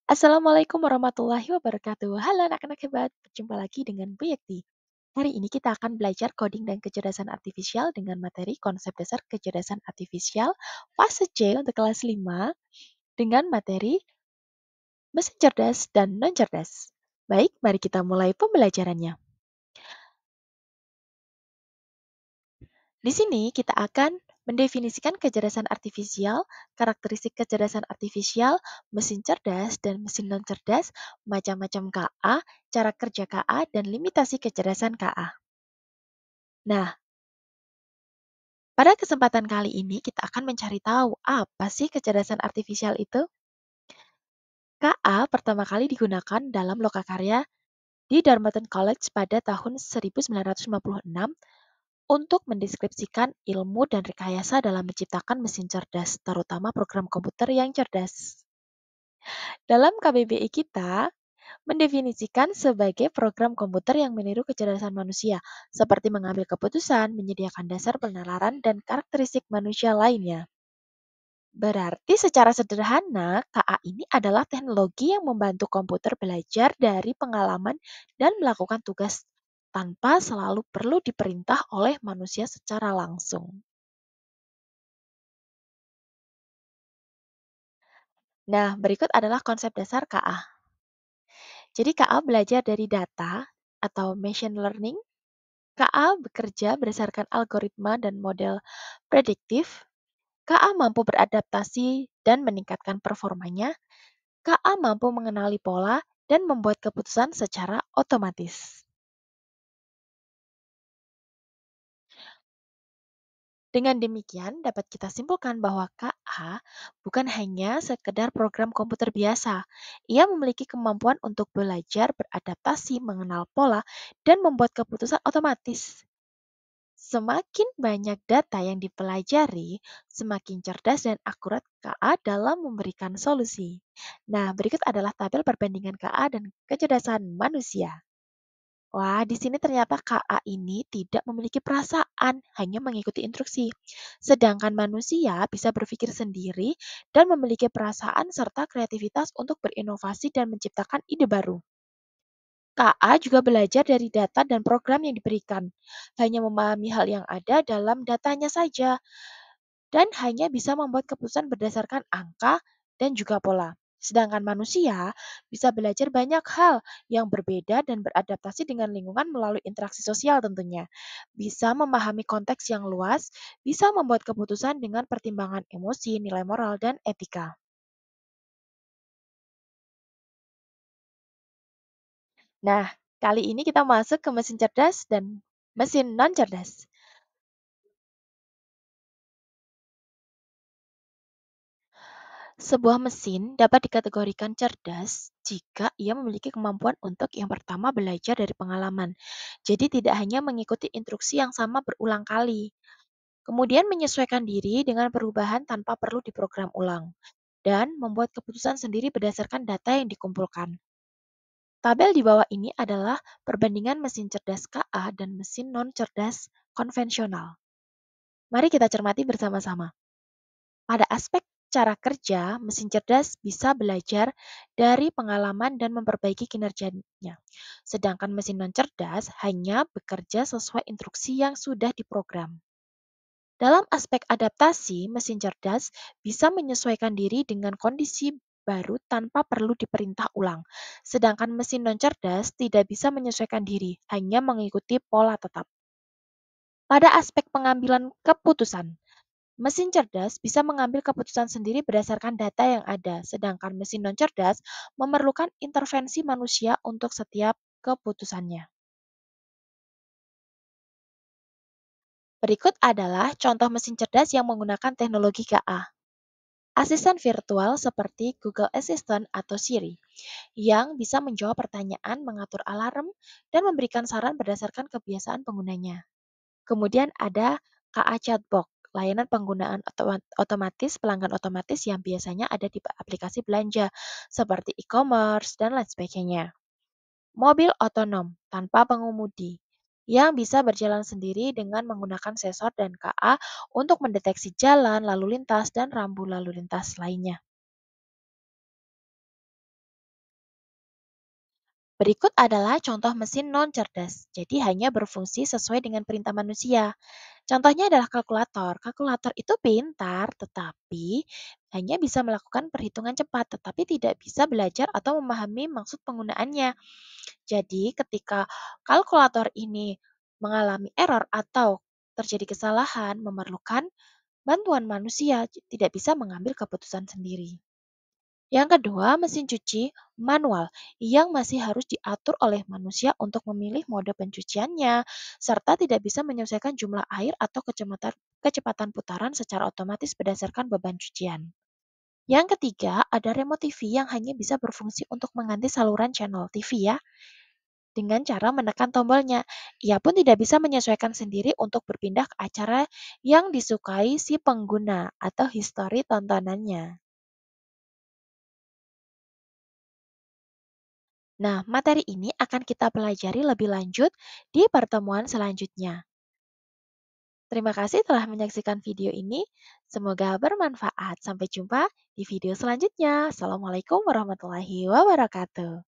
Assalamualaikum warahmatullahi wabarakatuh. Halo anak-anak hebat, berjumpa lagi dengan Bu Yekti. Hari ini kita akan belajar coding dan kecerdasan artifisial dengan materi konsep dasar kecerdasan artifisial fase C untuk kelas 5 dengan materi mesin cerdas dan non cerdas. Baik, mari kita mulai pembelajarannya. Di sini kita akan mendefinisikan kecerdasan artifisial, karakteristik kecerdasan artifisial, mesin cerdas dan mesin non cerdas, macam-macam KA, cara kerja KA, dan limitasi kecerdasan KA. Nah, pada kesempatan kali ini kita akan mencari tahu apa sih kecerdasan artifisial itu. KA pertama kali digunakan dalam lokakarya di Darmatan College pada tahun 1956 untuk mendeskripsikan ilmu dan rekayasa dalam menciptakan mesin cerdas, terutama program komputer yang cerdas. Dalam KBBI kita, mendefinisikan sebagai program komputer yang meniru kecerdasan manusia, seperti mengambil keputusan, menyediakan dasar penalaran, dan karakteristik manusia lainnya. Berarti secara sederhana, KA ini adalah teknologi yang membantu komputer belajar dari pengalaman dan melakukan tugas tanpa selalu perlu diperintah oleh manusia secara langsung. Nah, berikut adalah konsep dasar KA. Jadi KA belajar dari data atau machine learning. KA bekerja berdasarkan algoritma dan model prediktif. KA mampu beradaptasi dan meningkatkan performanya. KA mampu mengenali pola dan membuat keputusan secara otomatis. Dengan demikian, dapat kita simpulkan bahwa KA bukan hanya sekedar program komputer biasa. Ia memiliki kemampuan untuk belajar, beradaptasi, mengenal pola, dan membuat keputusan otomatis. Semakin banyak data yang dipelajari, semakin cerdas dan akurat KA dalam memberikan solusi. Nah, berikut adalah tabel perbandingan KA dan kecerdasan manusia. Wah, di sini ternyata KA ini tidak memiliki perasaan, hanya mengikuti instruksi. Sedangkan manusia bisa berpikir sendiri dan memiliki perasaan serta kreativitas untuk berinovasi dan menciptakan ide baru. KA juga belajar dari data dan program yang diberikan, hanya memahami hal yang ada dalam datanya saja, dan hanya bisa membuat keputusan berdasarkan angka dan juga pola. Sedangkan manusia bisa belajar banyak hal yang berbeda dan beradaptasi dengan lingkungan melalui interaksi sosial tentunya. Bisa memahami konteks yang luas, bisa membuat keputusan dengan pertimbangan emosi, nilai moral, dan etika. Nah, kali ini kita masuk ke mesin cerdas dan mesin non cerdas. Sebuah mesin dapat dikategorikan cerdas jika ia memiliki kemampuan untuk yang pertama belajar dari pengalaman. Jadi tidak hanya mengikuti instruksi yang sama berulang kali. Kemudian menyesuaikan diri dengan perubahan tanpa perlu diprogram ulang. Dan membuat keputusan sendiri berdasarkan data yang dikumpulkan. Tabel di bawah ini adalah perbandingan mesin cerdas KA dan mesin non-cerdas konvensional. Mari kita cermati bersama-sama. Pada aspek cara kerja, mesin cerdas bisa belajar dari pengalaman dan memperbaiki kinerjanya. Sedangkan mesin non-cerdas hanya bekerja sesuai instruksi yang sudah diprogram. Dalam aspek adaptasi, mesin cerdas bisa menyesuaikan diri dengan kondisi baru tanpa perlu diperintah ulang. Sedangkan mesin non-cerdas tidak bisa menyesuaikan diri, hanya mengikuti pola tetap. Pada aspek pengambilan keputusan, mesin cerdas bisa mengambil keputusan sendiri berdasarkan data yang ada, sedangkan mesin non-cerdas memerlukan intervensi manusia untuk setiap keputusannya. Berikut adalah contoh mesin cerdas yang menggunakan teknologi KA. Asisten virtual seperti Google Assistant atau Siri, yang bisa menjawab pertanyaan, mengatur alarm, dan memberikan saran berdasarkan kebiasaan penggunanya. Kemudian ada KA Chatbot, layanan penggunaan otomatis pelanggan otomatis yang biasanya ada di aplikasi belanja seperti e-commerce dan lain sebagainya. Mobil otonom tanpa pengemudi yang bisa berjalan sendiri dengan menggunakan sensor dan KA untuk mendeteksi jalan, lalu lintas, dan rambu lalu lintas lainnya. Berikut adalah contoh mesin non-cerdas, jadi hanya berfungsi sesuai dengan perintah manusia. Contohnya adalah kalkulator. Kalkulator itu pintar, tetapi hanya bisa melakukan perhitungan cepat, tetapi tidak bisa belajar atau memahami maksud penggunaannya. Jadi, ketika kalkulator ini mengalami error atau terjadi kesalahan, memerlukan bantuan manusia, tidak bisa mengambil keputusan sendiri. Yang kedua, mesin cuci manual yang masih harus diatur oleh manusia untuk memilih mode pencuciannya, serta tidak bisa menyelesaikan jumlah air atau kecepatan putaran secara otomatis berdasarkan beban cucian. Yang ketiga, ada remote TV yang hanya bisa berfungsi untuk mengganti saluran channel TV ya, dengan cara menekan tombolnya. Ia pun tidak bisa menyesuaikan sendiri untuk berpindah ke acara yang disukai si pengguna atau histori tontonannya. Nah, materi ini akan kita pelajari lebih lanjut di pertemuan selanjutnya. Terima kasih telah menyaksikan video ini. Semoga bermanfaat. Sampai jumpa di video selanjutnya. Assalamualaikum warahmatullahi wabarakatuh.